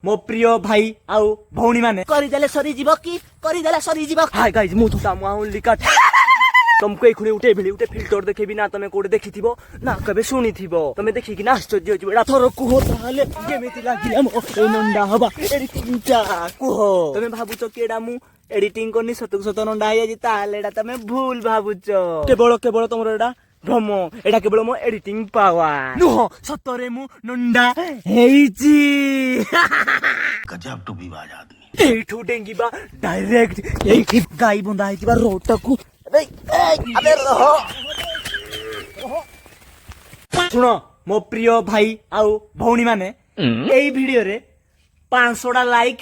मो प्रिय भाई आउ भौणी माने କରିଦେଲେ ସରିଯିବ କି କରିଦେଲେ ସରିଯିବ। हाय गाइस मु तुटा मु ओनली कट तुमको एखुनी उठे भिली उठे फिल्टर देखेबी ना तमे कोडे देखिथिबो ना कबे सुनिथिबो तमे देखि कि ना आश्चर्य होइबो एडा थरो कुहो ताले केमिति लागिला मो नंडा हबा एडिटिंगटा कुहो तमे भाबुचो केडा मु एडिटिंग करनी सतक सत नंडा आइ जी ताले एडा तमे भूल भाबुचो केवल तमरो एडा भ्रम एडा केवल मो एडिटिंग पावर नुह सतरे मु नंडा हेइची गजब टू बी बाज आदमी एठू डेंगीबा डायरेक्ट एठी गाई बंदा आइतिबा रोटकू अबे रहो शुण मो प्रिय भाई आउ भौणी माने एई वीडियो रे 500टा लाइक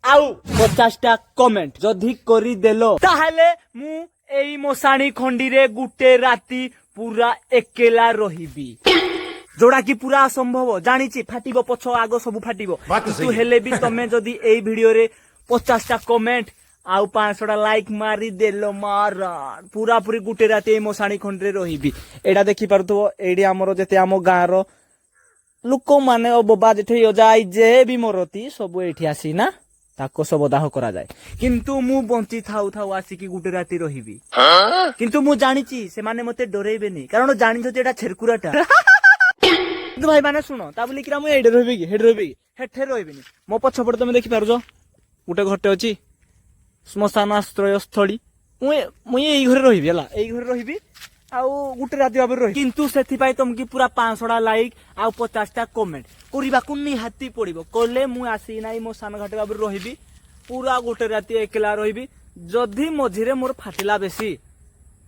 आउ 50टा कमेंट जदि करी देलो ताहले मु एई मोसाणी खंडी रे गुटे राती पूरा एकेला रहिबी जोड़ा की पूरा असंभव जानी फाटिबो पछ आगो सब फाटिबो तू हेले भी तमे जदि एई वीडियो रे 50टा कमेंट आउ 500टा लाइक मारी देलो मारा पूरा पूरी गुटे राती एई मोसाणी खंडी रे रहिबी एडा देखि पारथबो एडी हमरो जते हमो गारो लोक माने बबा जेठे जाई जे भी मरती सब एठी आसी ना ताको सब दाह करा जाए किंतु मु बंची थाउ थाउ आसी की गुटे राती रहिबी किंतु मु जानिची से माने मते डरेबेनी कारण जानिछो जे एडा छेरकुराटा किंतु भाई माने सुनो ता बोली किरा मु एडे रहबी की हेड रहबी हेठे रहबिनी मो पछपड़ तमे देखि पारुजो गुटे घरटे अछि श्मशान आश्रय स्थली मु एई घरे रहिबी हला एई घरे रहिबी आउ गुटे राती भाबे रहि किंतु सेथि पाई तुम की पूरा 500टा लाइक आउ 50टा कमेंट करिबा को निहाती पड़िबो कोले मु आसी नाई मो सान घाटे भाबे रहिबी पूरा गुटे राती एकला रहिबी जदि मझिरे मोर फाटिला बेसी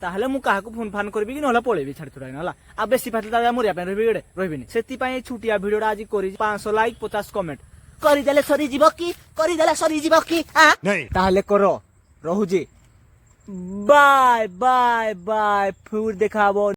ताहले मु काहाको फोन फान करबी कि नहला पळेबी छाड़ छुड़ाई नहला आ बेसी फाटिला जा मोरिया पे रहबी एडे रहबिनी सेति पाई छुटिया वीडियोडा आज करी 500 लाइक 50 कमेंट କରିଦେଲେ ସରିଯିବ କି କରିଦେଲେ ସରିଯିବ କି ताहले करो रहुजी बाय बाय बाय फिर देखाबो।